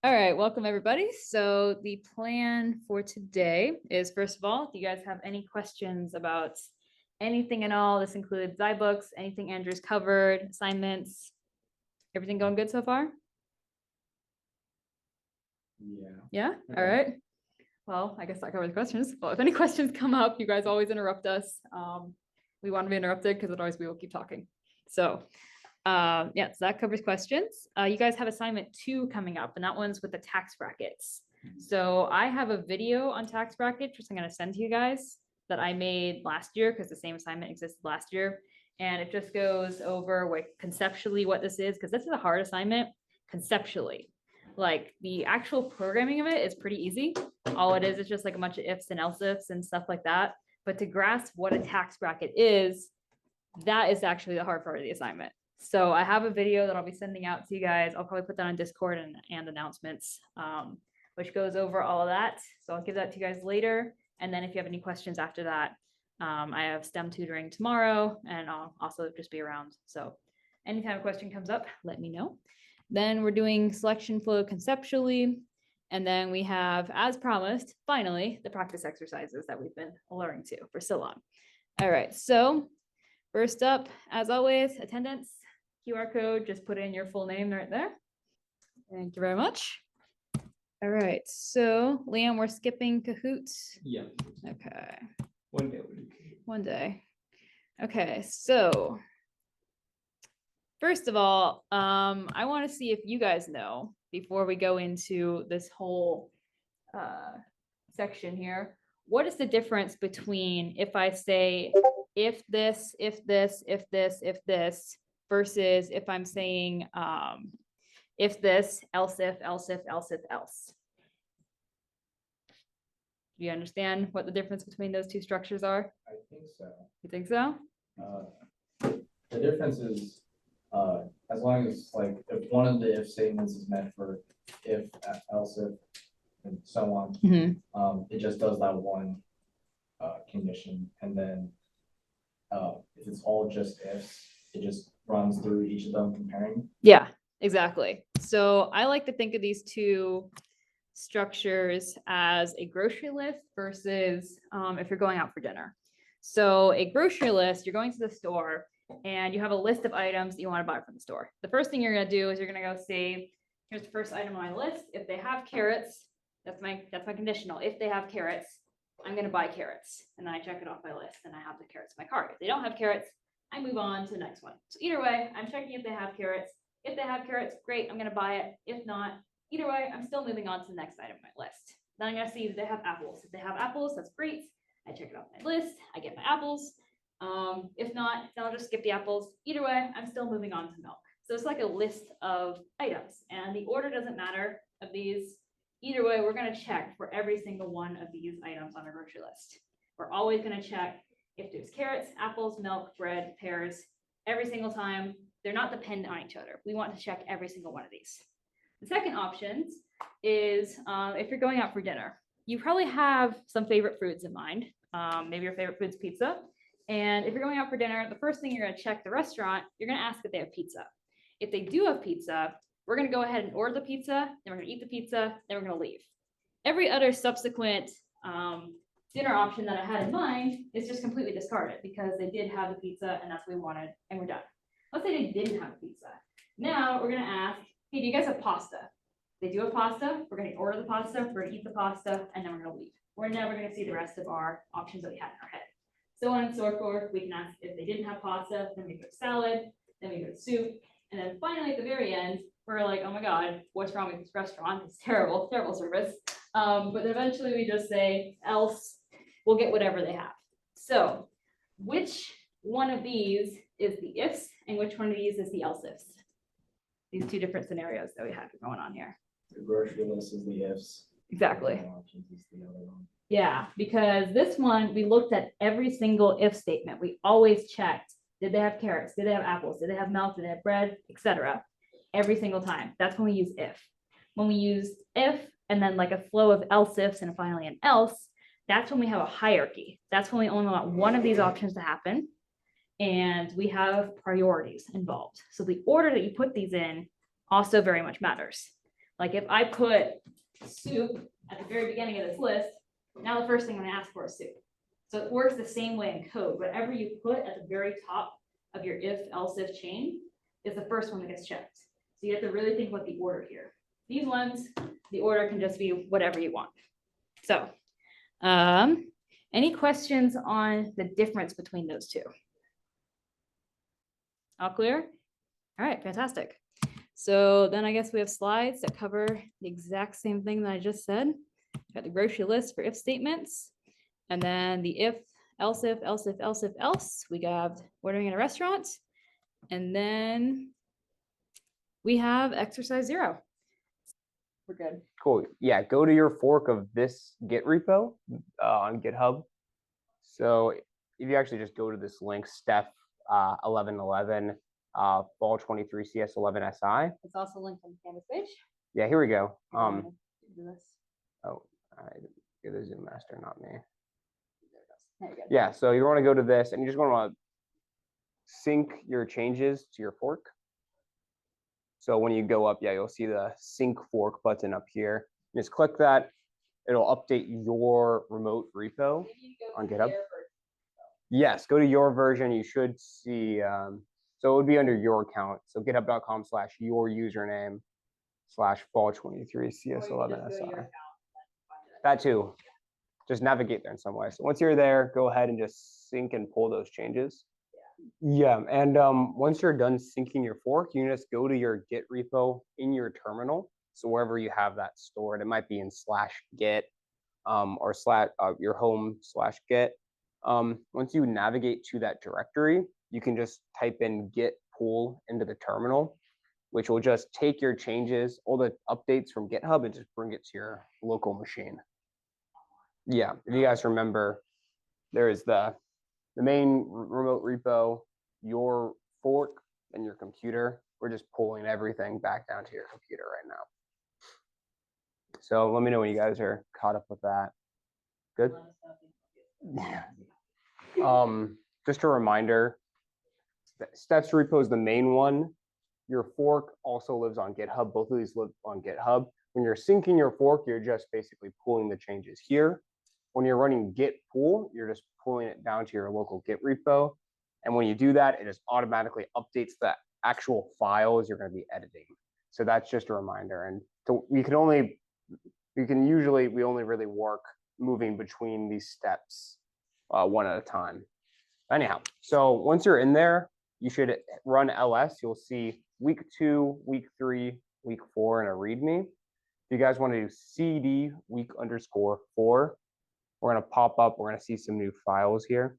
All right, welcome everybody. So the plan for today is, first of all, do you guys have any questions about anything at all? This includes iBooks, anything Andrew's covered, assignments, everything going good so far? Yeah? All right. Well, I guess that covers the questions. Well, if any questions come up, you guys always interrupt us. We want to be interrupted because otherwise we will keep talking. So yeah, so that covers questions. You guys have assignment 2 coming up, and that one's with the tax brackets. So I have a video on tax brackets, which I'm going to send to you guys, that I made last year because the same assignment existed last year. And it just goes over like conceptually what this is, because this is a hard assignment conceptually. Like the actual programming of it is pretty easy. All it is just like a bunch of ifs and else ifs and stuff like that. But to grasp what a tax bracket is, that is actually the hard part of the assignment. So I have a video that I'll be sending out to you guys. I'll probably put that on Discord and announcements, which goes over all of that. So I'll give that to you guys later. And then if you have any questions after that, I have STEM tutoring tomorrow, and I'll also just be around. So anytime a question comes up, let me know. Then we're doing selection flow conceptually. And then we have, as promised, finally, the practice exercises that we've been alluring to for so long. All right, so first up, as always, attendance. QR code, just put in your full name right there. Thank you very much. All right, so Liam, we're skipping Kahoots. Yeah. Okay. One day we'll do Kahoot. One day. Okay, so first of all, I want to see if you guys know, before we go into this whole section here, what is the difference between if I say if this, if this, if this, if this, versus if I'm saying if this, else if, else if, else if, else. Do you understand what the difference between those two structures are? I think so. You think so? The difference is as long as like if one of the if statements is meant for if, else if, and so on, it just does that one condition, and then if it's all just ifs, it just runs through each of them comparing. Yeah, exactly. So I like to think of these two structures as a grocery list versus if you're going out for dinner. So a grocery list, you're going to the store and you have a list of items that you want to buy from the store. The first thing you're going to do is you're going to go see, here's the first item on my list. If they have carrots, that's my conditional. If they have carrots, I'm going to buy carrots, and then I check it off my list and I have the carrots in my cart. If they don't have carrots, I move on to the next one. So either way, I'm checking if they have carrots. If they have carrots, great, I'm going to buy it. If not, either way, I'm still moving on to the next item on my list. Then I'm going to see if they have apples. If they have apples, that's great. I check it off my list. I get my apples. If not, then I'll just skip the apples. Either way, I'm still moving on to milk. So it's like a list of items, and the order doesn't matter of these. Either way, we're going to check for every single one of these items on our grocery list. We're always going to check if there's carrots, apples, milk, bread, pears, every single time. They're not dependent on each other. We want to check every single one of these. The second option is if you're going out for dinner, you probably have some favorite foods in mind. Maybe your favorite food's pizza. And if you're going out for dinner, the first thing you're going to check the restaurant, you're going to ask if they have pizza. If they do have pizza, we're going to go ahead and order the pizza, then we're going to eat the pizza, then we're going to leave. Every other subsequent dinner option that I had in mind is just completely discarded because they did have the pizza and that's what we wanted, and we're done. Let's say they didn't have pizza. Now we're going to ask, hey, do you guys have pasta? If they do have pasta, we're going to order the pasta, we're going to eat the pasta, and then we're going to leave. We're never going to see the rest of our options that we had in our head. So on and so forth, we can ask if they didn't have pasta, then we go to salad, then we go to soup, and then finally at the very end, we're like, oh my God, what's wrong with this restaurant? It's terrible, terrible service. But eventually we just say, else, we'll get whatever they have. So which one of these is the ifs and which one of these is the else ifs? These two different scenarios that we have going on here. The grocery list is the ifs. Exactly. Options is the other one. Yeah, because this one, we looked at every single if statement. We always checked, did they have carrots? Did they have apples? Did they have milk? Did they have bread, etc. Every single time. That's when we use if. When we use if and then like a flow of else ifs and finally an else, that's when we have a hierarchy. That's when we only want one of these options to happen. And we have priorities involved. So the order that you put these in also very much matters. Like if I put soup at the very beginning of this list, now the first thing I'm gonna ask for is soup. So it works the same way in code. Whatever you put at the very top of your if, else, if chain is the first one that gets checked. So you have to really think about the order here. These ones, the order can just be whatever you want. So any questions on the difference between those two? All clear? All right, fantastic. So then I guess we have slides that cover the exact same thing that I just said. Got the grocery list for if statements, and then the if, else if, else if, else if, else. We got ordering in a restaurant, and then we have exercise 0. We're good. Cool. Yeah, go to your fork of this Git repo on GitHub. So if you actually just go to this link, Steph 1111 fall 23 CS-11 SI. It's also linked on the Canvas page. Yeah, here we go. Do this. Oh, you're the Zoom master, not me. There you go. Yeah, so you want to go to this and you just want to sync your changes to your fork. So when you go up, yeah, you'll see the sync fork button up here. Just click that. It'll update your remote repo on GitHub. Yes, go to your version. You should see, so it would be under your account. So github.com/your username/fall23 CS-11 SI. That too. Just navigate there in some way. So once you're there, go ahead and just sync and pull those changes. Yeah, and once you're done syncing your fork, you can just go to your Git repo in your terminal. So wherever you have that stored, it might be in /git or your home/git. Once you navigate to that directory, you can just type in git pull into the terminal, which will just take your changes, all the updates from GitHub, and just bring it to your local machine. Yeah, if you guys remember, there is the main remote repo, your fork, and your computer. We're just pulling everything back down to your computer right now. So let me know when you guys are caught up with that. Good? Yeah. Just a reminder, Steps repo is the main one. Your fork also lives on GitHub. Both of these live on GitHub. When you're syncing your fork, you're just basically pulling the changes here. When you're running git pull, you're just pulling it down to your local Git repo. And when you do that, it just automatically updates the actual files you're going to be editing. So that's just a reminder. And so we only really work moving between these steps one at a time. Anyhow, so once you're in there, you should run ls. You'll see week 2, week 3, week 4, and a README. If you guys want to do cd week_4, we're going to pop up. We're going to see some new files here.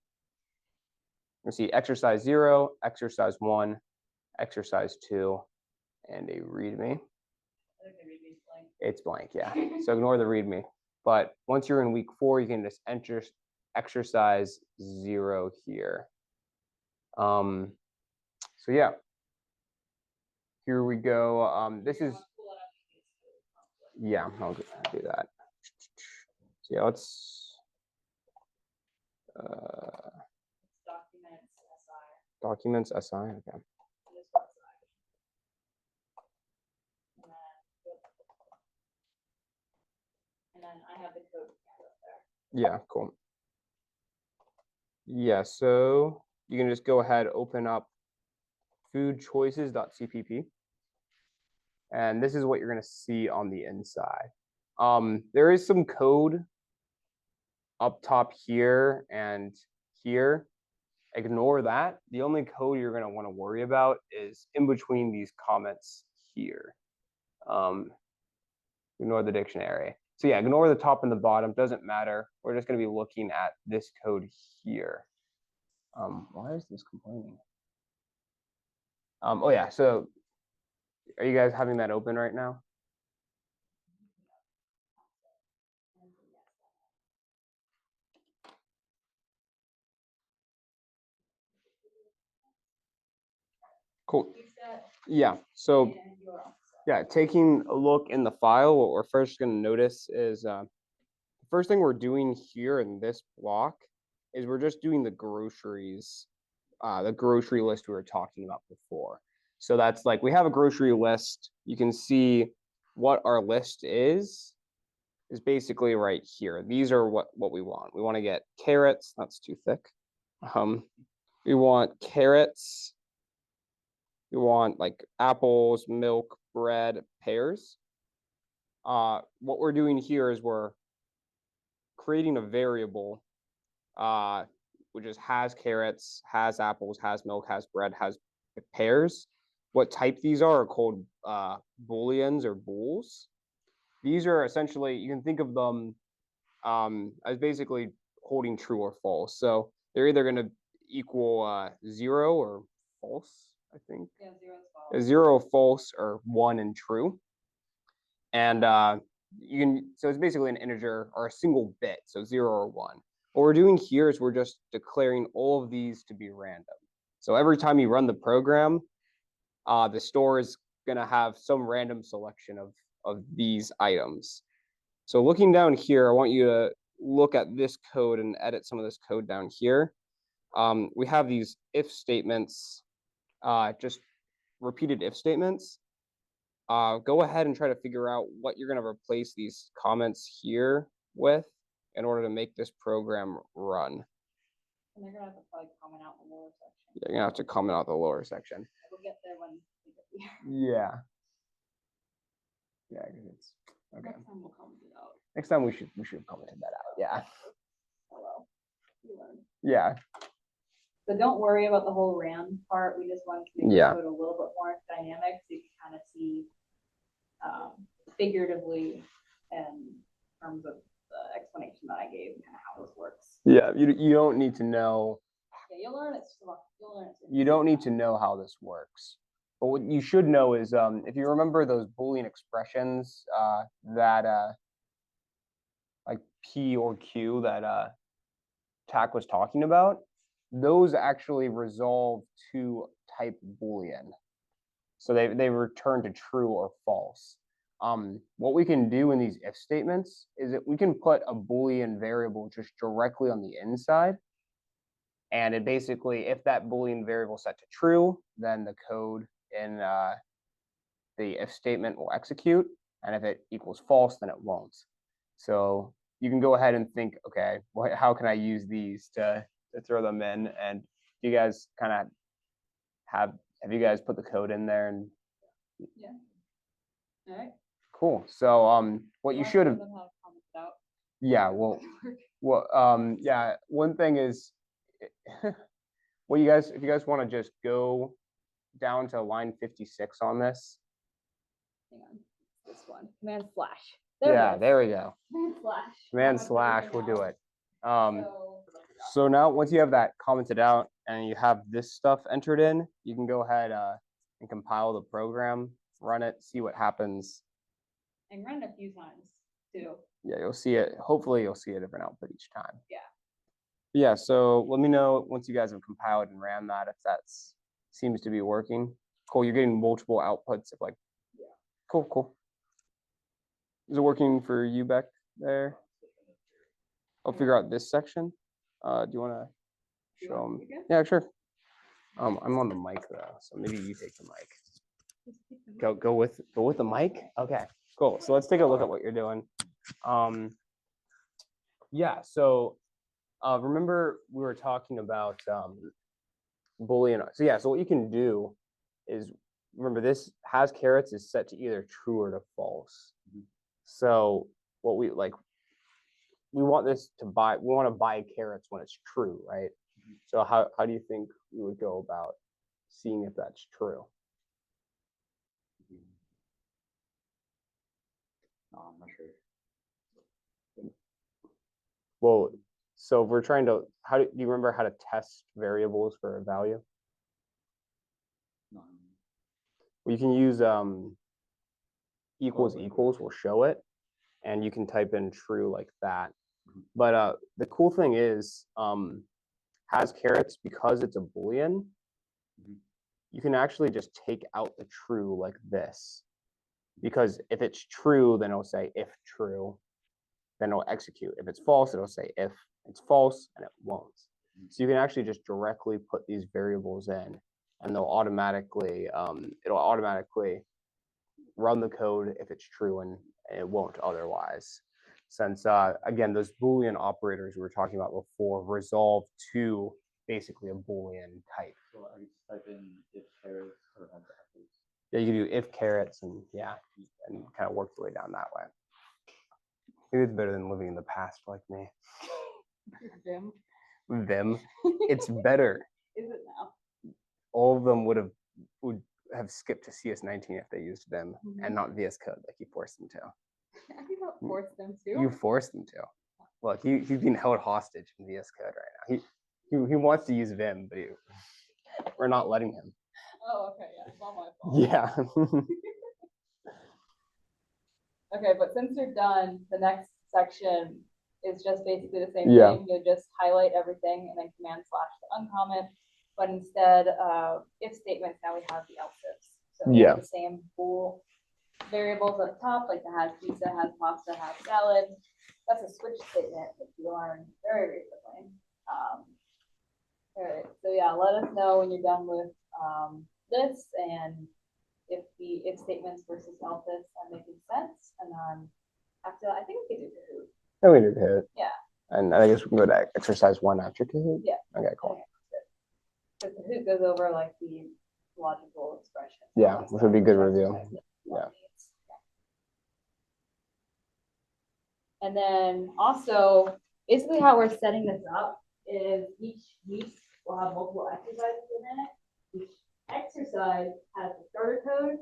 We'll see exercise 0, exercise 1, exercise 2, and a README. It's blank, yeah. So ignore the README. But once you're in week 4, you can just enter exercise 0 here. So yeah, here we go. This is, yeah, I'll do that. So yeah, let's, documents SI, okay. And then I have the code there. Yeah, cool. Yeah, so you can just go ahead, open up foodchoices.cpp. And this is what you're going to see on the inside. There is some code up top here and here. Ignore that. The only code you're going to want to worry about is in between these comments here. Ignore the dictionary. So yeah, ignore the top and the bottom. Doesn't matter. We're just going to be looking at this code here. Why is this complaining? Oh yeah, so are you guys having that open right now? Cool. Yeah, so yeah, taking a look in the file, what we're first going to notice is the first thing we're doing here in this block is we're just doing the groceries, the grocery list we were talking about before. So that's like we have a grocery list. You can see what our list is basically right here. These are what we want. We want to get carrots. That's too thick. We want carrots. We want like apples, milk, bread, pears. What we're doing here is we're creating a variable, which is has carrots, has apples, has milk, has bread, has pears. What type these are called booleans or bools. These are essentially, you can think of them as basically holding true or false. So they're either going to equal 0 or false, I think. Yeah, 0 is false. 0 false or 1 and true. And so it's basically an integer or a single bit, so 0 or 1. What we're doing here is we're just declaring all of these to be random. So every time you run the program, the store is going to have some random selection of these items. So looking down here, I want you to look at this code and edit some of this code down here. We have these if statements, just repeated if statements. Go ahead and try to figure out what you're going to replace these comments here with in order to make this program run. And they're gonna have to probably comment out the lower section. You're gonna have to comment out the lower section. We'll get there when we get there. Yeah. Yeah, it's okay. Next time we'll comment it out. Next time we should have commented that out. Yeah. Oh well. We learn. Yeah. So don't worry about the whole RAM part. We just wanted to make Yeah. it a little bit more dynamic so you can kind of see figuratively in terms of the explanation that I gave and kind of how this works. Yeah. You don't need to know. Yeah, you'll learn it. You'll learn it. You don't need to know how this works. But what you should know is if you remember those Boolean expressions that like P or Q that TAC was talking about, those actually resolve to type Boolean. So they return to true or false. What we can do in these if statements is that we can put a Boolean variable just directly on the inside. And it basically, if that Boolean variable is set to true, then the code in the if statement will execute. And if it equals false, then it won't. So you can go ahead and think, okay, how can I use these to throw them in? And you guys kind of have you guys put the code in there? And Yeah. All right. Cool. So what you should have, yeah, yeah, one thing is, well, if you guys want to just go down to line 56 on this. Hang on. This one. Command slash. There we go. Command slash. Command slash will do it. So now once you have that commented out and you have this stuff entered in, you can go ahead and compile the program, run it, see what happens. And run it a few times too. Yeah, you'll see it. Hopefully you'll see a different output each time. Yeah. Yeah, so let me know once you guys have compiled and ran that if that seems to be working. Cool, you're getting multiple outputs of like, yeah. Cool. Is it working for you back there? I'll figure out this section. Do you want to show them? Yeah, sure. I'm on the mic though, so maybe you take the mic. Go with the mic. Okay, cool. So let's take a look at what you're doing. Yeah. So remember we were talking about Boolean. So yeah. So what you can do is remember this has carrots is set to either true or to false. So what we want this to buy. We want to buy carrots when it's true, right? So how do you think we would go about seeing if that's true? No, I'm not sure. Well, so if we're trying to, do you remember how to test variables for a value? No. Well, you can use equals will show it, and you can type in true like that. But the cool thing is has carrots, because it's a Boolean, you can actually just take out the true like this. Because if it's true, then it'll say if true, then it'll execute. If it's false, it'll say if it's false, and it won't. So you can actually just directly put these variables in, and they'll automatically, it'll automatically run the code if it's true and it won't otherwise. Since, again, those Boolean operators we were talking about before resolve to basically a Boolean type. So I just type in if carrots or Yeah, you can do if carrots and and kind of work your way down that way. Maybe it's better than living in the past like me. Vim. Vim, it's better. Is it now? All of them would have skipped to CS-19 if they used Vim and not VS Code like you forced them to. I think I'll force them to. You forced them to. Look, he's being held hostage in VS Code right now. He wants to use Vim, but we're not letting him. Oh, okay, yeah, it's all my fault. Yeah. Okay, but since you're done, the next section is just basically the same Yeah. thing. You'll just highlight everything and then command / to uncomment. But instead of if statements, now we have the else ifs. So we have the same bool variables at the top, like the has pizza, has pasta, has salad. That's a switch statement that you learned very recently. All right, so yeah, let us know when you're done with this and if the if statements versus else ifs are making sense. And then after that, I think we can do Kahoot. No, we did Kahoot. Yeah. And I guess we can go to exercise 1 after Kahoot. Yeah. Okay, cool. Because Kahoot goes over like the logical expression. Yeah, which would be good review. Yeah. And then also, basically how we're setting this up is each week will have multiple exercises in it. Each exercise has the starter code,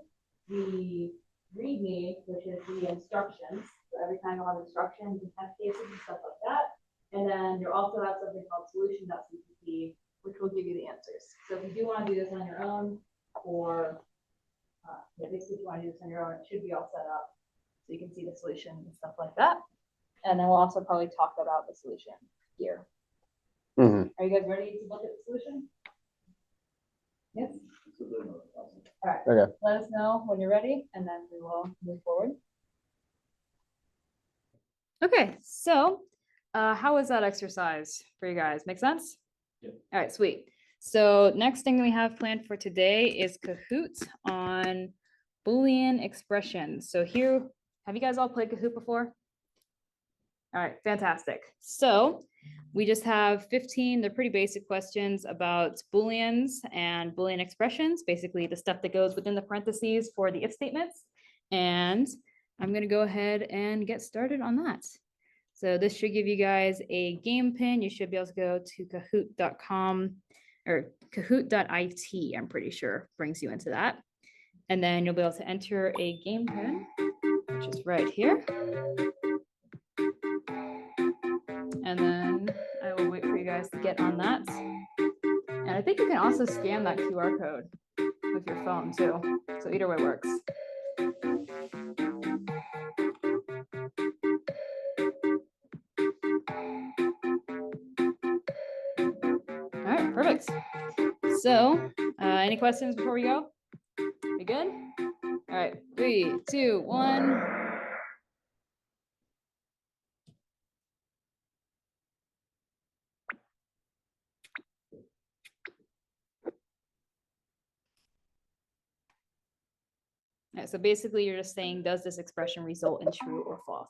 the README, which is the instructions. So every time you'll have instructions and test cases and stuff like that. And then you'll also have something called solution.cpp, which will give you the answers. So if you do want to do this on your own, or basically if you want to do this on your own, it should be all set up so you can see the solution and stuff like that. And then we'll also probably talk about the solution here. Are you guys ready to look at the solution? Yes? All right. Okay. Let us know when you're ready, and then we will move forward. Okay, so how was that exercise for you guys? Make sense? Yeah. All right, sweet. So next thing we have planned for today is Kahoot on Boolean expressions. So here, have you guys all played Kahoot before? All right, fantastic. So we just have 15, they're pretty basic questions about Booleans and Boolean expressions, basically the stuff that goes within the parentheses for the if statements. And I'm gonna go ahead and get started on that. So this should give you guys a game pin. You should be able to go to kahoot.com or kahoot.it, I'm pretty sure brings you into that. And then you'll be able to enter a game pin, which is right here. And then I will wait for you guys to get on that. And I think you can also scan that QR code with your phone too. So either way works. All right, perfect. So any questions before we go? We good? All right, 3, 2, 1. All right, so basically you're just saying, does this expression result in true or false?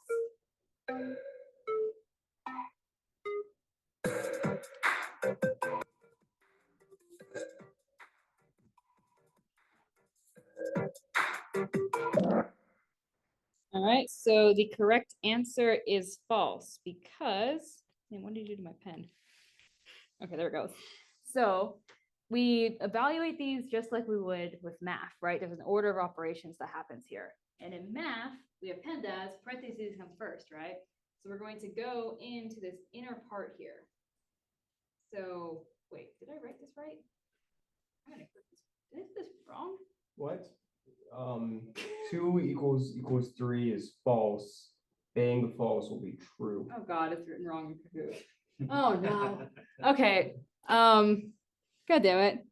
All right, so the correct answer is false because, and what did you do to my pen? Okay, there it goes. So we evaluate these just like we would with math, right? There's an order of operations that happens here. And in math, we have pandas, parentheses comes first, right? So we're going to go into this inner part here. So wait, did I write this right? I'm gonna click this. Did I do this wrong? What? 2 equals 3 is false. Bang false will be true. Oh God, it's written wrong in Kahoot. Oh no. Okay. God damn it.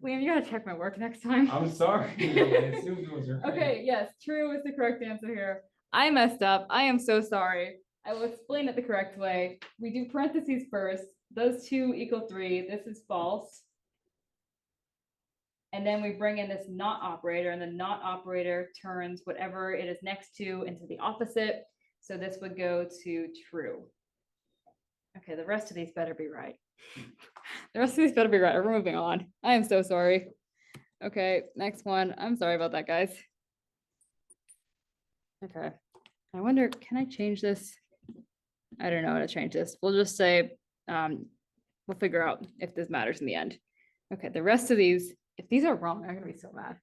Liam, you gotta check my work next time. I'm sorry. I assumed it was right. Okay, yes, true is the correct answer here. I messed up. I am so sorry. I will explain it the correct way. We do parentheses first. Those 2 equal 3. This is false. And then we bring in this not operator, and the not operator turns whatever it is next to into the opposite. So this would go to true. Okay, the rest of these better be right. The rest of these better be right. We're moving on. I am so sorry. Okay, next one. I'm sorry about that, guys. Okay. I wonder, can I change this? I don't know how to change this. We'll just say, we'll figure out if this matters in the end. Okay, the rest of these, if these are wrong, I'm gonna be so mad.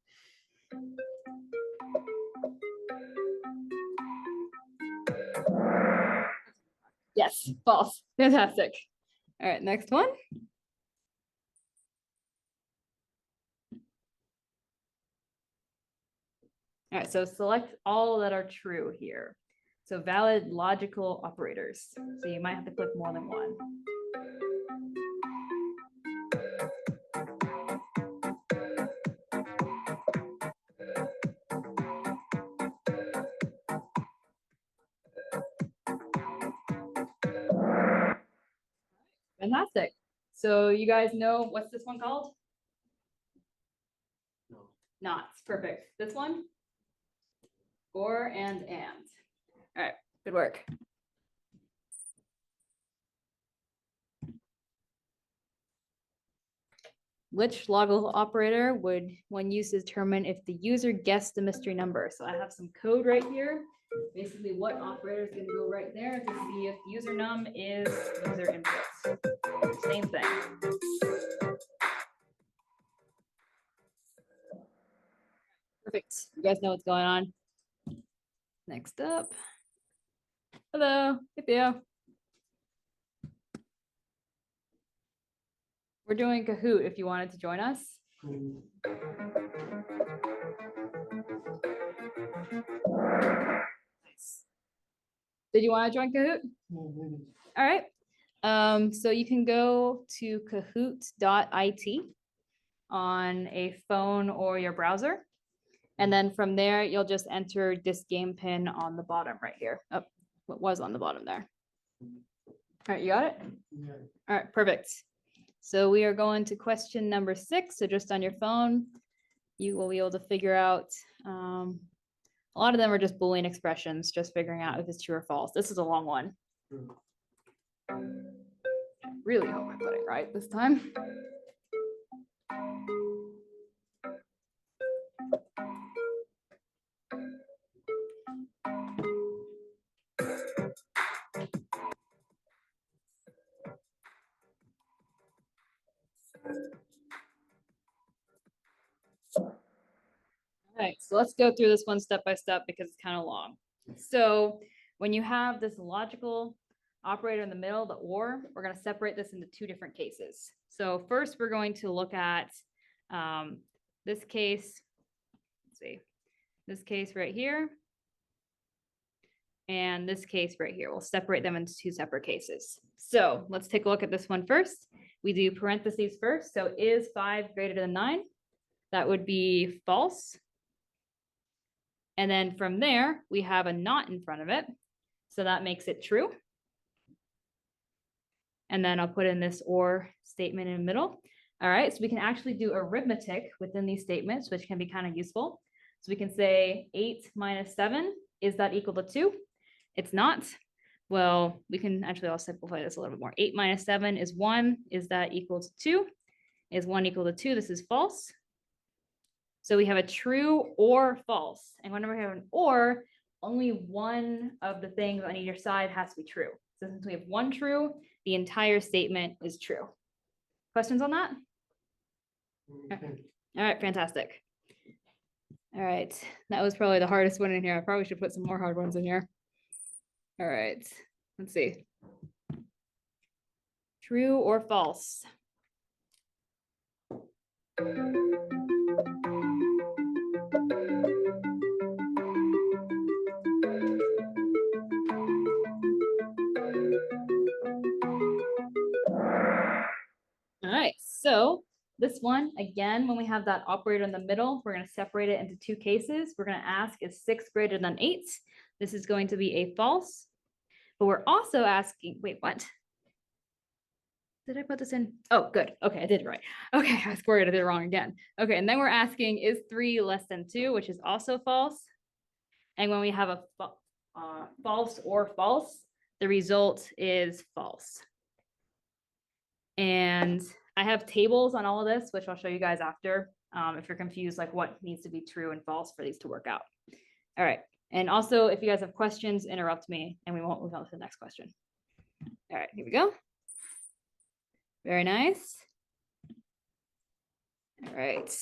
Yes, false. Fantastic. All right, next one. All right, so select all that are true here. So valid logical operators. So you might have to click more than one. Fantastic. So you guys know, what's this one called? No. Knots. Perfect. This one? Or and. All right, good work. Which logical operator would one use to determine if the user guessed the mystery number? So I have some code right here. Basically, what operator is going to go right there to see if user num is user input. Same thing. Perfect. You guys know what's going on. Next up. Hello. Hey, Theo. We're doing Kahoot if you wanted to join us. Nice. Did you want to join Kahoot? All right. So you can go to kahoot.it on a phone or your browser. And then from there, you'll just enter this game pin on the bottom right here. Oh, what was on the bottom there? All right, you got it? Yeah. All right, perfect. So we are going to question number 6. So just on your phone, you will be able to figure out, a lot of them are just Boolean expressions, just figuring out if it's true or false. This is a long one. Really hope I put it right this time. All right, so let's go through this one step by step because it's kind of long. So when you have this logical operator in the middle, the or, we're going to separate this into 2 different cases. So first, we're going to look at this case. Let's see, this case right here. And this case right here. We'll separate them into 2 separate cases. So let's take a look at this one first. We do parentheses first. So is 5 greater than 9? That would be false. And then from there, we have a not in front of it. So that makes it true. And then I'll put in this or statement in the middle. All right, so we can actually do arithmetic within these statements, which can be kind of useful. So we can say 8 minus 7, is that equal to 2? It's not. Well, we can actually, I'll simplify this a little bit more. 8 minus 7 is 1. Is that equal to 2? Is 1 equal to 2? This is false. So we have a true or false. And whenever we have an or, only one of the things on either side has to be true. So since we have one true, the entire statement is true. Questions on that? All right, fantastic. All right, that was probably the hardest one in here. I probably should put some more hard ones in here. All right, let's see. True or false? All right, so this one, again, when we have that operator in the middle, we're going to separate it into 2 cases. We're going to ask, is 6 greater than 8? This is going to be a false. But we're also asking, wait, what? Did I put this in? Oh, good. Okay, I did it right. Okay, I was worried I did it wrong again. Okay, and then we're asking, is 3 less than 2, which is also false? And when we have a false or false, the result is false. And I have tables on all of this, which I'll show you guys after, if you're confused, like what needs to be true and false for these to work out. All right. And also, if you guys have questions, interrupt me and we won't move on to the next question. All right, here we go. Very nice. All right.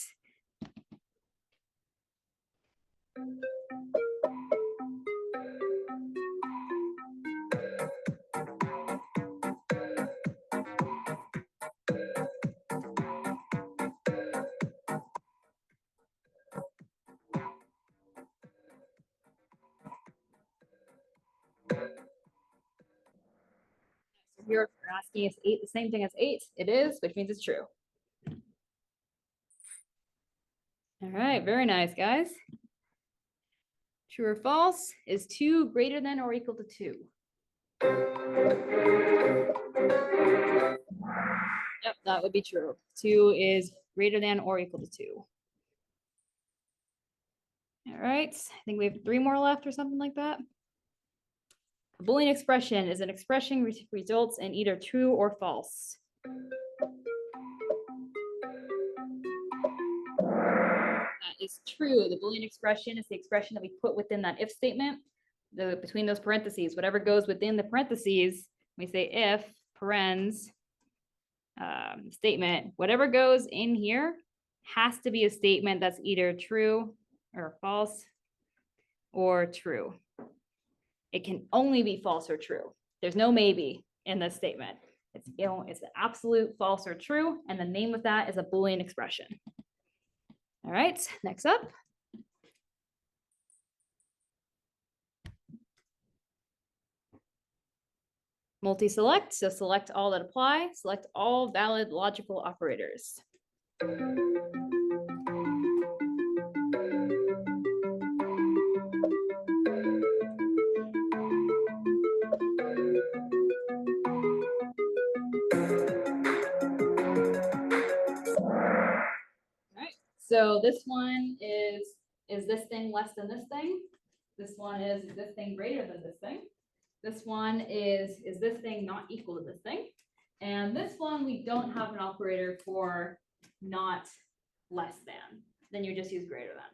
Here, if you're asking, is 8 the same thing as 8? It is, which means it's true. All right, very nice, guys. True or false? Is 2 greater than or equal to 2? Yep, that would be true. 2 is greater than or equal to 2. All right, I think we have 3 more left or something like that. A Boolean expression is an expression which results in either true or false. That is true. The Boolean expression is the expression that we put within that if statement. Between those parentheses, whatever goes within the parentheses, we say if, parens, statement, whatever goes in here has to be a statement that's either true or false or true. It can only be false or true. There's no maybe in this statement. It's the absolute false or true, and the name of that is a Boolean expression. All right, next up. Multi-select, so select all that apply, select all valid logical operators. So this one is this thing less than this thing? This one is this thing greater than this thing? This one is this thing not equal to this thing? And this one, we don't have an operator for not less than. Then you just use greater than.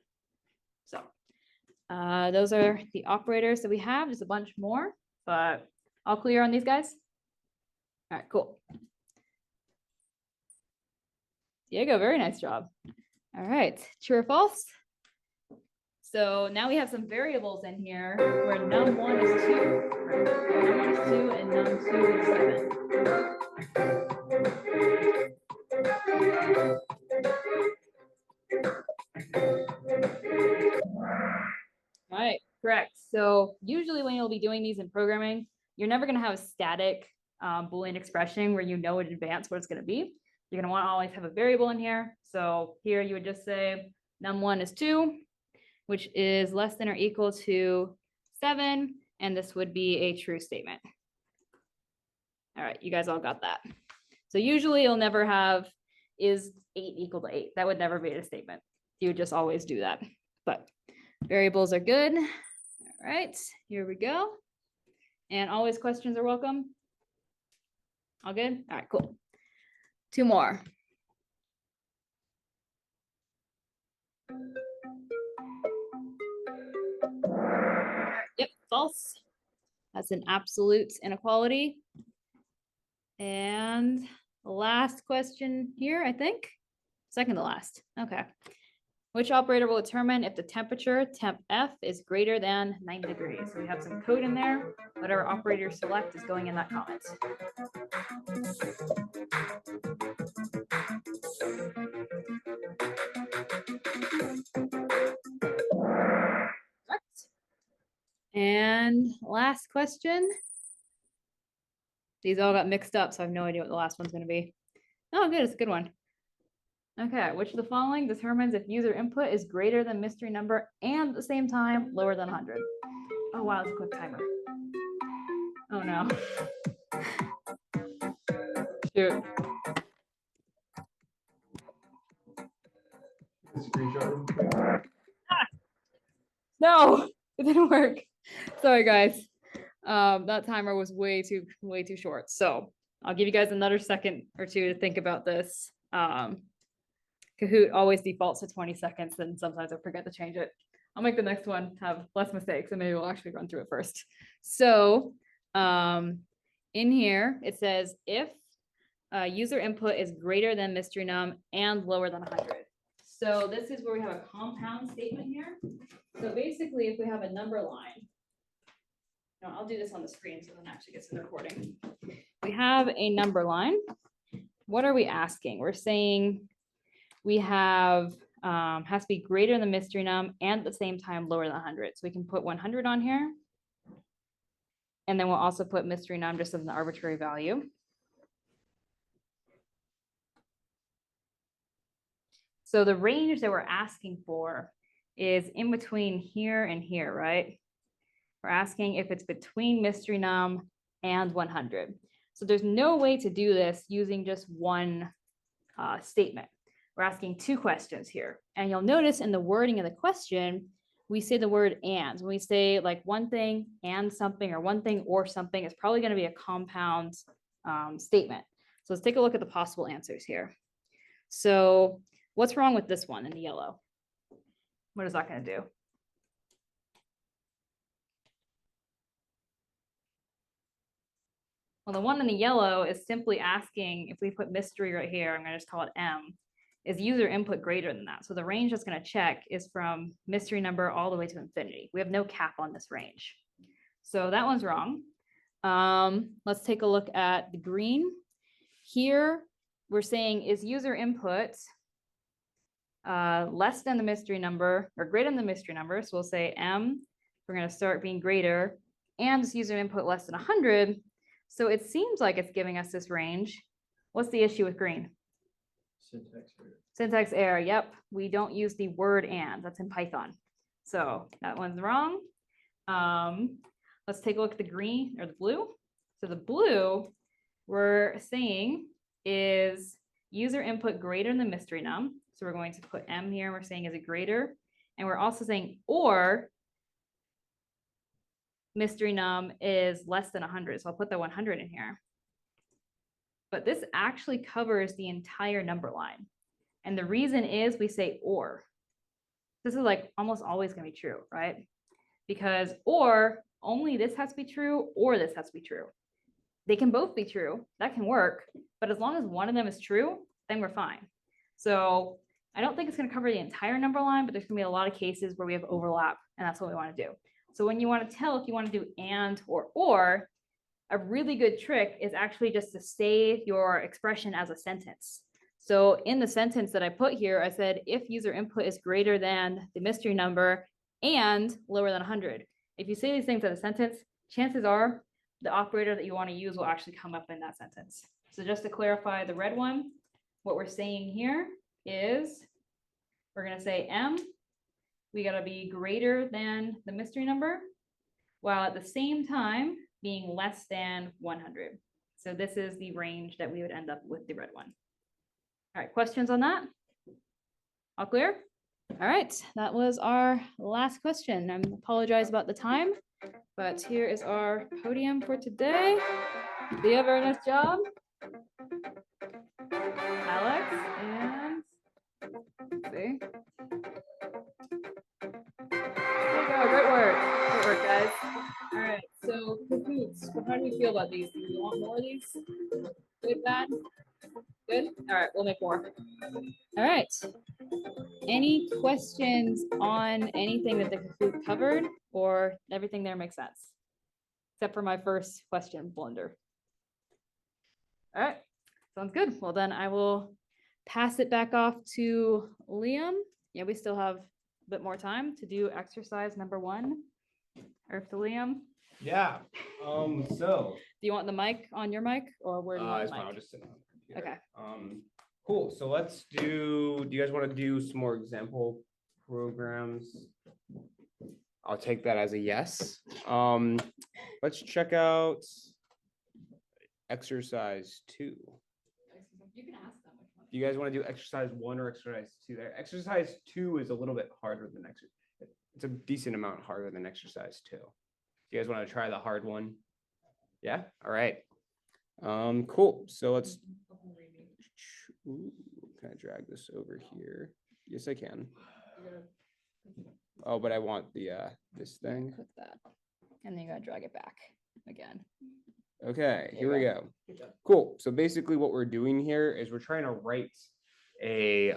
So those are the operators that we have. There's a bunch more, but all clear on these guys? All right, cool. Diego, very nice job. All right, true or false? So now we have some variables in here where num1 is 2, num1 is 2, and num2 is 7. All right, correct. So usually when you'll be doing these in programming, you're never going to have a static Boolean expression where you know in advance what it's going to be. You're going to want to always have a variable in here. So here you would just say num1 is 2, which is less than or equal to 7. And this would be a true statement. All right, you guys all got that. So usually you'll never have is 8 equal to 8. That would never be a statement. You would just always do that. But variables are good. All right, here we go. And always questions are welcome. All good? All right, cool. 2 more. Yep, false. That's an absolute inequality. And the last question here, I think. Second to last. Okay. Which operator will determine if the temperature, temp F, is greater than 90 degrees? So we have some code in there. Whatever operator you select is going in that comment. Correct. And last question. These all got mixed up, so I have no idea what the last one's going to be. Oh, good. It's a good one. Okay, which of the following determines if user input is greater than mystery number and at the same time lower than 100? Oh, wow, it's a quick timer. Oh, no. Shoot. Screenshot. No, it didn't work. Sorry, guys. That timer was way too short. So I'll give you guys another second or two to think about this. Kahoot always defaults to 20 seconds, then sometimes I forget to change it. I'll make the next one have less mistakes and maybe we'll actually run through it first. So in here, it says if user input is greater than mystery num and lower than 100. So this is where we have a compound statement here. So basically, if we have a number line, no, I'll do this on the screen so then it actually gets in the recording. We have a number line. What are we asking? We're saying we have has to be greater than mystery num and at the same time lower than 100. So we can put 100 on here. And then we'll also put mystery num just as an arbitrary value. So the range that we're asking for is in between here and here, right? We're asking if it's between mystery num and 100. So there's no way to do this using just one statement. We're asking two questions here. And you'll notice in the wording of the question, we say the word and. When we say like one thing and something or one thing or something, it's probably going to be a compound statement. So let's take a look at the possible answers here. So what's wrong with this one in the yellow? What is that going to do? Well, the one in the yellow is simply asking if we put mystery right here, I'm going to just call it M, is user input greater than that? So the range that's going to check is from mystery number all the way to infinity. We have no cap on this range. So that one's wrong. Let's take a look at the green. Here, we're saying is user input less than the mystery number or greater than the mystery number. So we'll say M, we're going to start being greater and this user input less than 100. So it seems like it's giving us this range. What's the issue with green? Syntax error. Syntax error. Yep. We don't use the word and. That's in Python. So that one's wrong. Let's take a look at the green or the blue. So the blue we're saying is user input greater than mystery num. So we're going to put M here. We're saying is it greater? And we're also saying or mystery num is less than 100. So I'll put the 100 in here. But this actually covers the entire number line. And the reason is we say or. This is like almost always going to be true, right? Because or only this has to be true or this has to be true. They can both be true. That can work. But as long as one of them is true, then we're fine. So I don't think it's going to cover the entire number line, but there's going to be a lot of cases where we have overlap, and that's what we want to do. So when you want to tell if you want to do and or, a really good trick is actually just to save your expression as a sentence. So in the sentence that I put here, I said, if user input is greater than the mystery number and lower than 100. If you say these things as a sentence, chances are the operator that you want to use will actually come up in that sentence. So just to clarify the red one, what we're saying here is we're going to say M, we got to be greater than the mystery number, while at the same time being less than 100. So this is the range that we would end up with the red one. All right, questions on that? All clear? All right, that was our last question. I apologize about the time, but here is our podium for today. Leah, very nice job. Alex, and let's see. There you go, great work. Great work, guys. All right, so Kahoots, how do you feel about these? Do you want more of these? Good, bad? Good? All right, we'll make more. All right. Any questions on anything that the Kahoot covered, or everything there makes sense? Except for my first question blunder. All right, sounds good. Well, then I will pass it back off to Liam. Yeah, we still have a bit more time to do exercise number 1. Or to Liam. Yeah. So. Do you want the mic on your mic, or where do you want It's the fine. mic? I'll just sit on the computer. Okay. Cool. So let's do you guys want to do some more example programs? I'll take that as a yes. Let's check out exercise 2. You can ask them which one. Do you guys want to do exercise 1 or exercise 2 there? Exercise 2 is a little bit harder than exercise. It's a decent amount harder than exercise 2. Do you guys want to try the hard one? Yeah. All right. Cool. So let's. Ooh, can I drag this over here? Yes, I can. Oh, but I want the this thing. Click that. And then you gotta drag it back again. Okay, here we go. Good job. Cool. So basically what we're doing here is we're trying to write a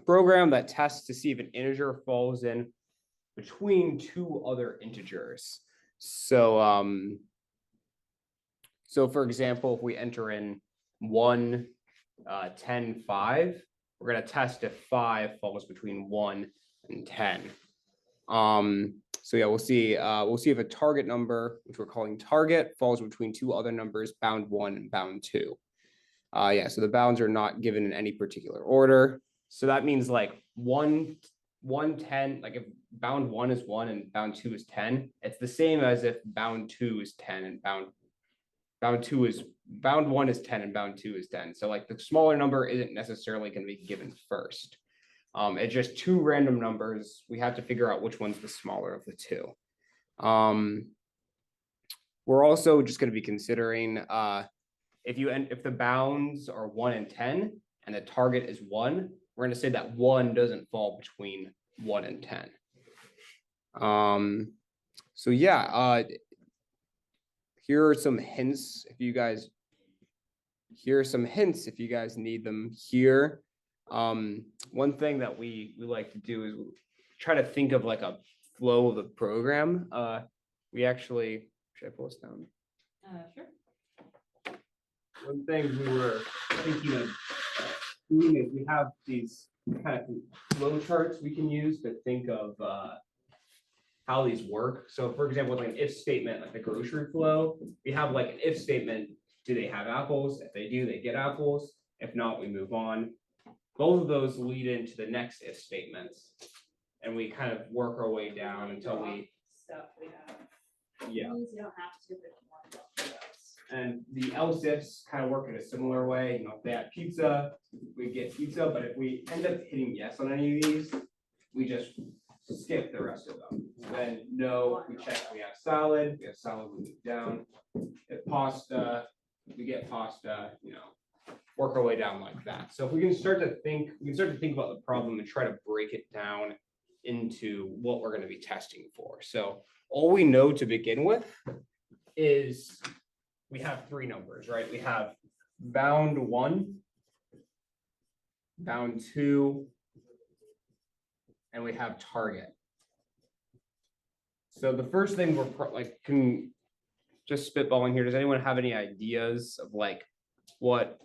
program that tests to see if an integer falls in between two other integers. So so for example, if we enter in 1, 10, 5, we're going to test if 5 falls between 1 and 10. So yeah, we'll see if a target number, which we're calling target, falls between two other numbers, bound 1 and bound 2. Yeah, so the bounds are not given in any particular order. So that means like 1, 10, like if bound 1 is 1 and bound 2 is 10, it's the same as if bound 2 is 10 and bound 1 is 10 and bound 2 is 10. So like the smaller number isn't necessarily going to be given first. It's just two random numbers. We have to figure out which one's the smaller of the two. We're also just going to be considering if the bounds are 1 and 10 and the target is 1, we're going to say that 1 doesn't fall between 1 and 10. So yeah, here are some hints if you guys need them here. One thing that we like to do is try to think of like a flow of the program. Should I pull this down? Sure. One thing we were thinking of doing is we have these kind of flow charts we can use to think of how these work. So for example, like an if statement, like the grocery flow, we have like an if statement. Do they have apples? If they do, they get apples. If not, we move on. Both of those lead into the next if statements. And we kind of work our way down until we. Stuff we have. Yeah. You don't have to, but you want to. And the else ifs kind of work in a similar way. You know, if they have pizza, we get pizza. But if we end up hitting yes on any of these, we just skip the rest of them. Then no, we check we have salad. We have salad, we move down. If pasta, we get pasta, you know, work our way down like that. So if we can start to think about the problem and try to break it down into what we're going to be testing for. So all we know to begin with is we have three numbers, right? We have bound 1, bound 2, and we have target. So the first thing we're can just spitballing here. Does anyone have any ideas of like what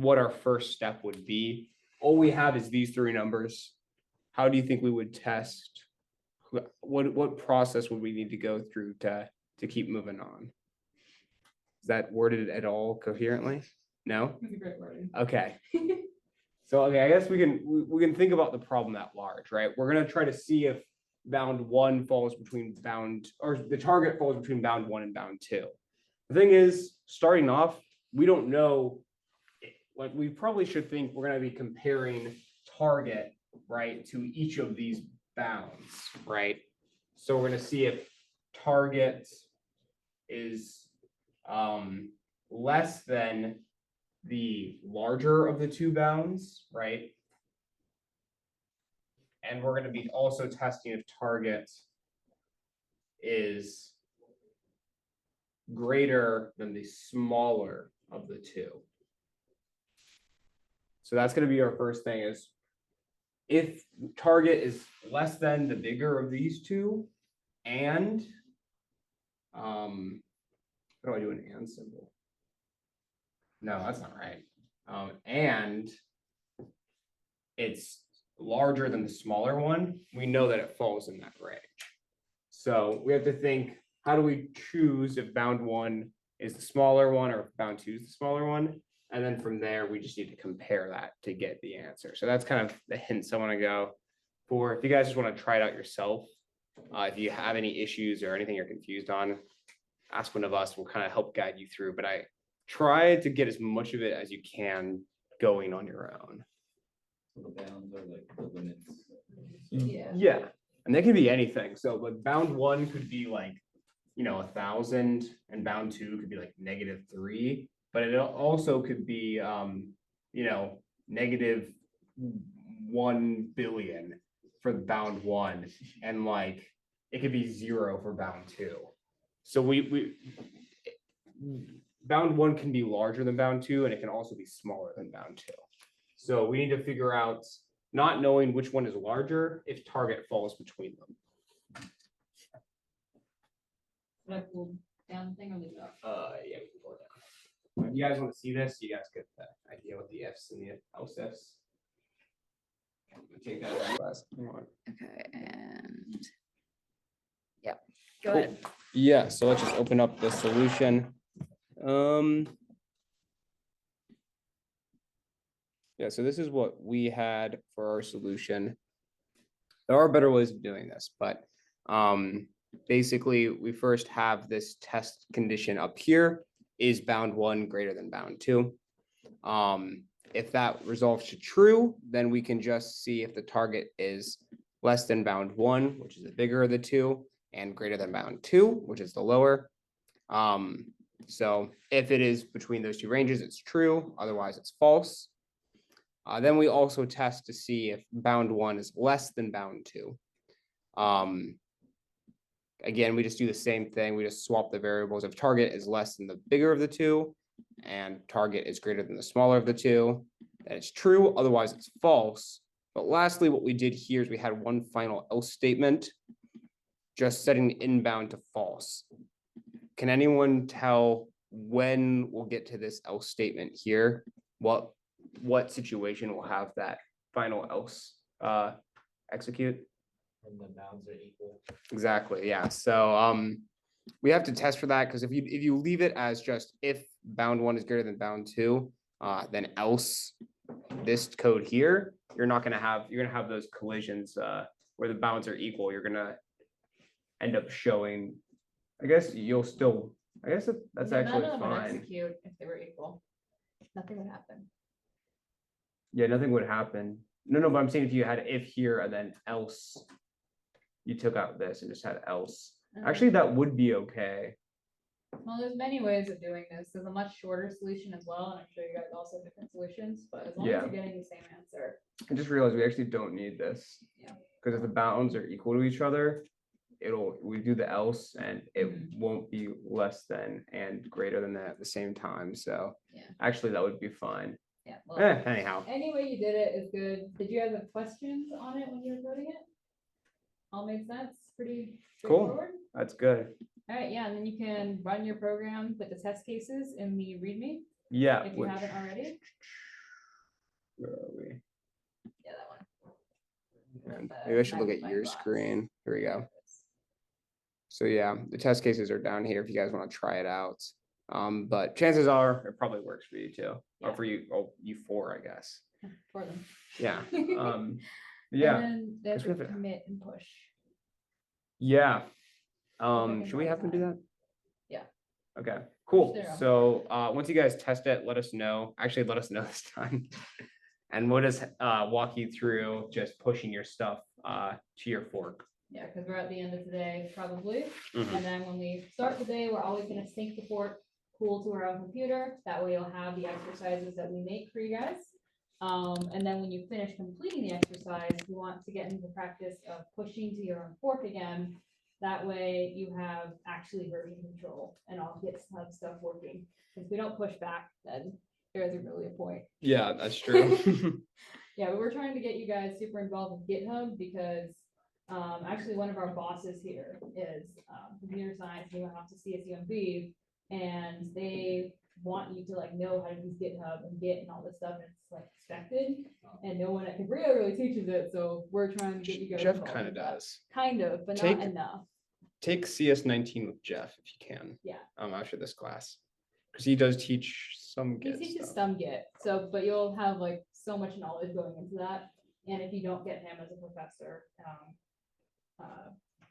our first step would be? All we have is these three numbers. How do you think we would test? What process would we need to go through to keep moving on? Is that worded at all coherently? No? That's a great wording. Okay. So okay, I guess we can think about the problem at large, right? We're gonna try to see if bound 1 falls between the target falls between bound 1 and bound 2. The thing is, starting off, we don't know. Like we probably should think we're gonna be comparing target, right, to each of these bounds, right? So we're gonna see if target is less than the larger of the two bounds, right? And we're going to be also testing if target is greater than the smaller of the two. So that's going to be our first thing is if target is less than the bigger of these two, and how do I do an and symbol? No, that's not right. And it's larger than the smaller one, we know that it falls in that range. So we have to think, how do we choose if bound 1 is the smaller one or if bound 2 is the smaller one? And then from there, we just need to compare that to get the answer. So that's kind of the hints I want to go for. If you guys just want to try it out yourself, if you have any issues or anything you're confused on, ask one of us. We'll kind of help guide you through. But I try to get as much of it as you can going on your own. So the bounds are like the limits. Yeah. Yeah, and they can be anything. So like bound one could be like, 1,000, and bound two could be like -3, but it also could be, -1 billion for bound one, and like it could be 0 for bound two. So we bound one can be larger than bound two, and it can also be smaller than bound two. So we need to figure out, not knowing which one is larger, if target falls between them. Should I pull down the thing or leave it up? Yeah, we can pull it down. If you guys want to see this, you guys get the idea what the ifs and the else ifs. Take that as a last one. Okay, and yeah, go Cool. ahead. Yeah, so let's just open up the solution. Yeah, so this is what we had for our solution. There are better ways of doing this, but basically we first have this test condition up here, is bound one greater than bound two. If that resolves to true, then we can just see if the target is less than bound one, which is the bigger of the two, and greater than bound two, which is the lower. So if it is between those two ranges, it's true, otherwise it's false. Then we also test to see if bound one is less than bound two. Again, we just do the same thing. We just swap the variables. If target is less than the bigger of the two and target is greater than the smaller of the two, then it's true, otherwise it's false. But lastly, what we did here is we had one final else statement, just setting inbound to false. Can anyone tell when we'll get to this else statement here? What situation will have that final else execute? And the bounds are equal. Exactly, yeah. So we have to test for that, because if you leave it as just if bound one is greater than bound two, then else this code here, you're gonna have those collisions where the bounds are equal. You're gonna end up showing, I guess that's Yeah, actually none of them would fine. execute if they were equal. Nothing would happen. Yeah, nothing would happen. No, but I'm saying if you had if here and then else, you took out this and just had else. Actually, that would be okay. Well, there's many ways of doing this. There's a much shorter solution as well, and I'm sure you guys also have different solutions, but as long as Yeah. you're getting the same answer. I just realized we actually don't need this. Yeah. Because if the bounds are equal to each other, we do the else and it Mhm. won't be less than and greater than that at the same time. So Yeah. actually that would be fine. Yeah. Well, Anyhow. any way you did it is good. Did you guys have questions on it when you were coding it? All made sense? Pretty Cool. straightforward? That's good. All right, yeah, and then you can run your program with the test cases in the README Yeah. if you haven't already. Where are we? Yeah, that one. And the maybe I should look at magnifying your glass. screen. Here we go. So yeah, the test cases are down here if you guys want to try it out. But chances are it probably works for you too, or Yeah. for you four, I guess. For them. Yeah. And Yeah. then there's we a have it. commit and push. Yeah. Okay, Should we have them do that? Yeah. Okay, cool. There. So once you guys test it, let us know. Actually, let us know this time. And we'll just walk you through just pushing your stuff to your fork. Yeah, because we're at the end of today, probably. Mhm. And then when we start the day, we're always gonna sync the fork pool to our own computer. That way you'll have the exercises that we make for you guys. And then when you finish completing the exercise, you want to get into the practice of pushing to your own fork again. That way you have actually version control and all GitHub stuff working. If we don't push back, then there isn't really a point. Yeah, that's true. Yeah, but we're trying to get you guys super involved with GitHub because actually one of our bosses here is computer science, he went off to CSUMB, and they want you to like know how to use GitHub and Git and all this stuff. And it's like expected, and no one at Cabrillo really teaches it. So we're trying to get you guys. Jeff involved kind of with that. does. Kind of, but Take- not enough. Take CS-19 with Jeff if you can. Yeah. After this class, because he does teach some He Git teaches stuff. some Git, so but you'll have like so much knowledge going into that. And if you don't get him as a professor,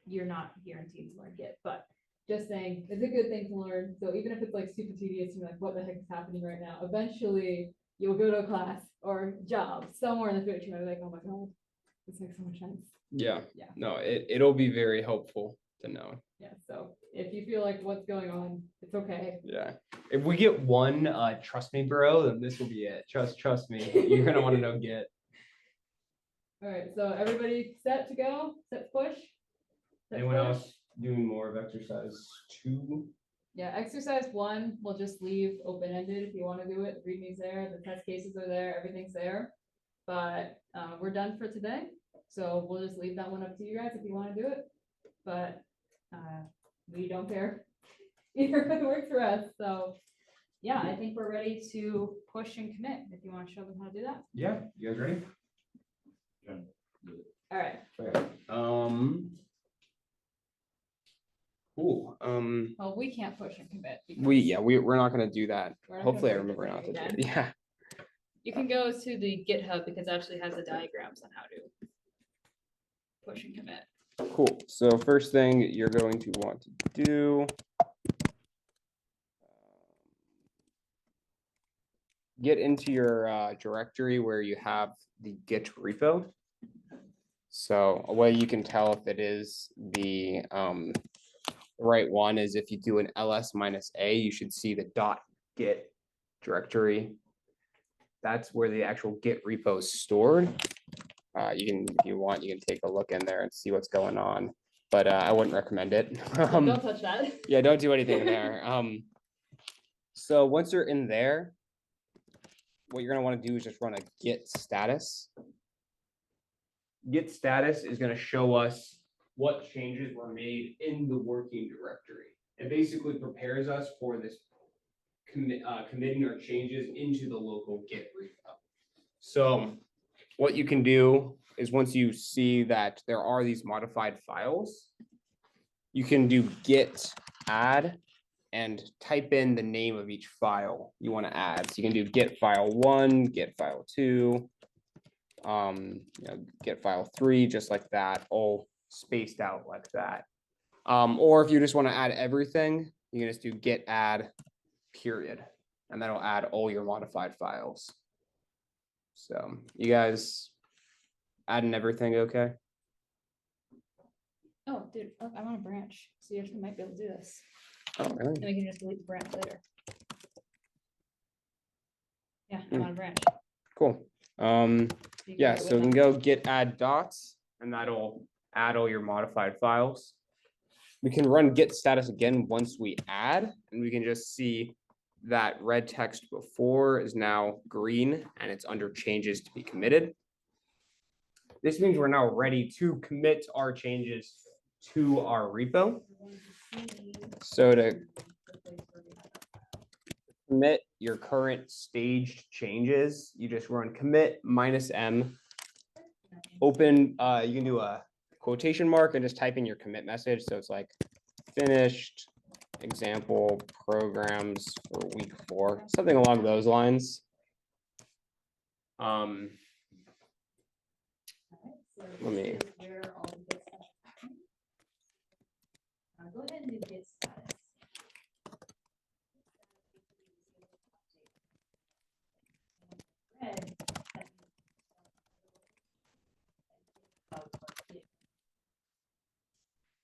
you're not guaranteed to learn Git. But just saying, it's a good thing to learn. So even if it's like super tedious, you're like, what the heck is happening right now? Eventually you'll go to a class or job somewhere in the future. You're like, oh my God, this makes so much sense. Yeah, Yeah. no, it'll be very helpful to know. Yeah. So if you feel like what's going on, it's okay. Yeah. If we get one, trust me, bro, then this will be it. Trust me. You're gonna want to know Git. All right. So everybody set to go? Set to push? Set to Anyone push? else doing more of exercise 2? Yeah, exercise 1, we'll just leave open-ended if you want to do it. The readme's there, the test cases are there, everything's there. But we're done for today. So we'll just leave that one up to you guys if you want to do it. But we don't care. Either it works for us. So yeah, I think we're ready to push and commit if you want to show them how to do that. Yeah, you guys ready? All right. Cool. Well, we can't push and commit. We're not gonna do that. We're not gonna Hopefully I break the remember not to thing do it. again. Yeah. You can go to the GitHub because it actually has the diagrams on how to push and commit. Cool. So first thing you're going to want to do. Get into your directory where you have the Git repo. So a way you can tell if it is the right one is if you do an ls-a, you should see the .git directory. That's where the actual Git repo is stored. You can, if you want, you can take a look in there and see what's going on, but I wouldn't recommend it. Don't touch that. Yeah, don't do anything in there. So once you're in there, what you're gonna want to do is just run a git status. Git status is going to show us what changes were made in the working directory. It basically prepares us for this committing our changes into the local Git repo. So what you can do is once you see that there are these modified files, you can do git add and type in the name of each file you want to add. So you can do git file 1, git file 2, git file 3, just like that, all spaced out like that. Or if you just want to add everything, you can just do git add period, and that'll add all your modified files. So you guys adding everything okay? Oh, dude, look, I'm on a branch. So you actually might be able to do this. Oh, really? Then we can just delete the branch later. Yeah, I'm on a branch. Cool. You can Yeah, do it so we with can them. go git add dots, and that'll add all your modified files. We can run git status again once we add, and we can just see that red text before is now green, and it's under changes to be committed. This means we're now ready to commit our changes to our repo. So to commit your current staged changes, you just run commit -m. Open, you can do a quotation mark and just type in your commit message. So it's like finished example programs for week 4, something along those lines. Let me. Go ahead and do git status.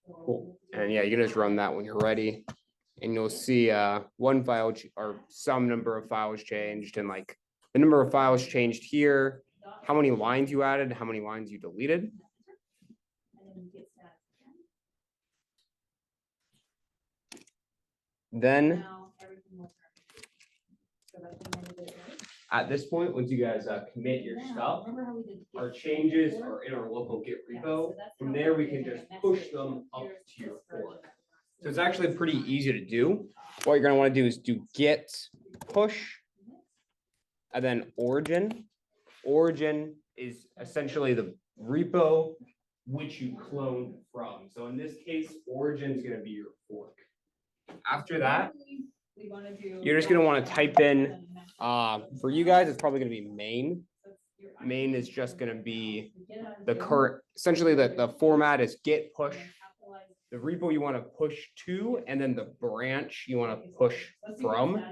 Cool. And yeah, you can just run that when you're ready. And you'll see one file or some number of files changed, and like the number of files changed here, how many lines you added, how many lines you deleted. Then at this point, once you guys commit your stuff, our changes are in our local Git repo. From there, we can just push them up to your fork. So it's actually pretty easy to do. What you're gonna want to do is do git push and then origin. Origin is essentially the repo which you cloned from. So in this case, origin is gonna be your fork. After that, you're just gonna want to type in, for you guys, it's probably gonna be main. Main is just gonna be the current, essentially the format is git push the repo you want to push to, and then the branch you want to push from.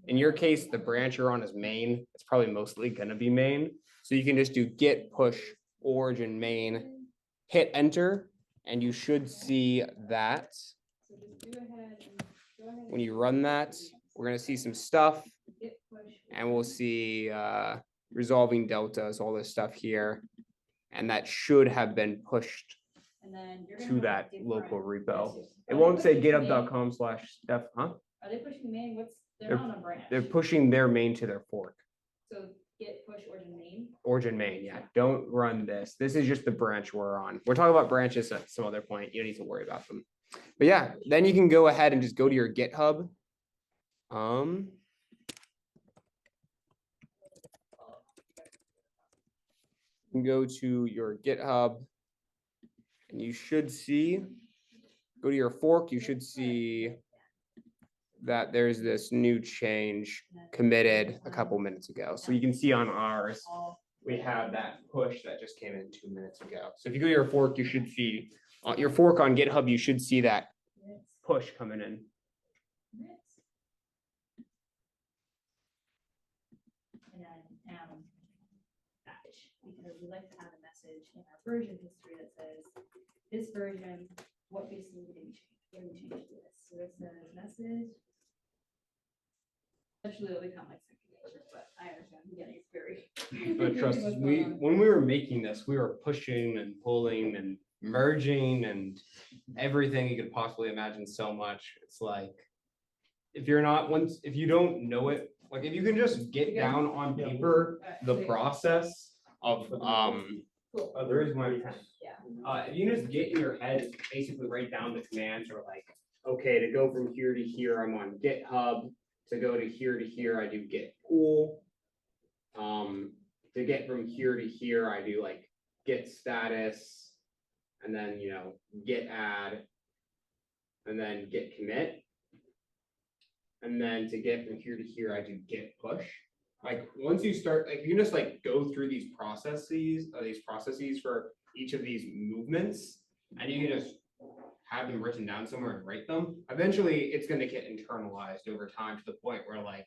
In your case, the branch you're on is main. It's probably mostly gonna be main. So you can just do git push origin main, hit enter, and you should see that. So just go ahead and go ahead. When you run that, we're gonna see some stuff, and we'll see resolving deltas, all this stuff here. And that should have been pushed And then you're to gonna that have local different- repo. Yes. It Are won't they say pushing main? github.com/steph, huh? Are they pushing main? They're not on a branch. They're pushing their main to their fork. So git push origin main. Origin main, yeah. Don't run this. This is just the branch we're on. We're talking about branches at some other point. You don't need to worry about them. But yeah, then you can go ahead and just go to your GitHub. You can go to your GitHub and you should see, go to your fork, you should see that there's this new change committed a couple minutes ago. So you can see on ours, we have that push that just came in 2 minutes ago. So if you go to your fork, you should see, your fork on GitHub, you should see that push coming in. And then batch, because we like to have a message in our version history that says, this version, what basically did we change? What did we change to this? So it says message. Eventually it'll become like second nature, but I understand, yeah, it's very. But trust us, when we were making this, we were pushing and pulling and merging and everything you could possibly imagine so much. It's like, if you don't know it, like if you can just get down on paper, the process of, there is my pen. Yeah. If you just get in your head, basically write down the commands or like, okay, to go from here to here, I'm on GitHub. To go to here, I do git pull. To get from here to here, I do like git status, and then, git add, and then git commit. And then to get from here to here, I do git push. Like once you start, like you can just like go through these processes for each of these movements, and you can just have them written down somewhere and write them. Eventually, it's going to get internalized over time to the point where like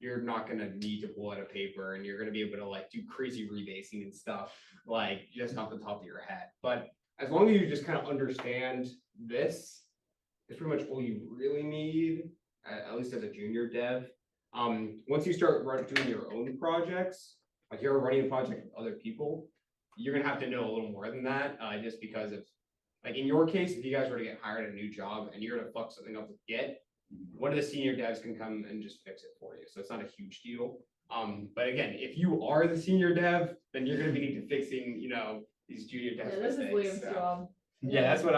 you're not going to need to pull out a paper, and you're going to be able to like do crazy rebasing and stuff like just off the top of your head. But as long as you just kind of understand this, it's pretty much all you really need, at least as a junior dev. Once you start doing your own projects, like you're running a project with other people, you're gonna have to know a little more than that, just because of, like in your case, if you guys were to get hired at a new job and you're gonna fuck something up with Git, one of the senior devs can come and just fix it for you. So it's not a huge deal. But again, if you are the senior dev, then you're gonna be needing fixing, these junior devs. Yeah, this is mistakes. Liam's job. Yeah, that's what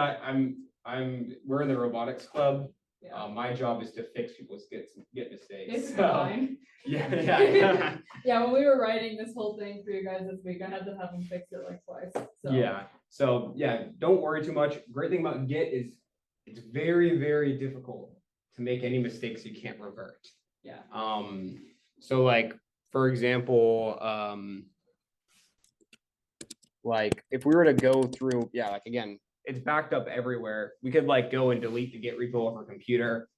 we're in the robotics club. Yeah. My job is to fix people's Git mistakes. It's So, fine. yeah. Yeah, when we were writing this whole thing for you guys this week, I had to have them fix it like twice. So. Yeah. So yeah, don't worry too much. Great thing about Git is it's very, very difficult to make any mistakes you can't revert. Yeah. So like, for example, like if we were to go through, like again, it's backed up everywhere. We could like go and delete the Git repo off our computer.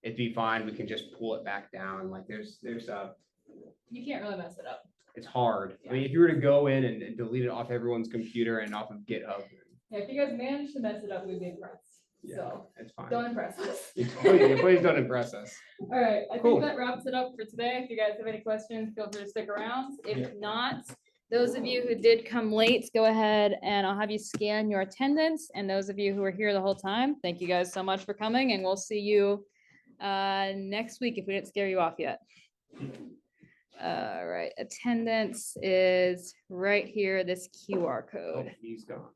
It'd be fine. We can just pull it back down. Like there's You can't really mess it up. it's hard. I mean, if you were to go in and delete it off everyone's computer and off of GitHub, Yeah, if you guys manage to mess it up, we'd be impressed. So it's fine. don't impress us. Please don't impress us. All right, I Cool. think that wraps it up for today. If you guys have any questions, feel free to stick around. If not, those of you who did come late, go ahead and I'll have you scan your attendance. And those of you who are here the whole time, thank you guys so much for coming, and we'll see you next week if we didn't scare you off yet. All right, attendance is right here, this QR code. Oh, he's gone.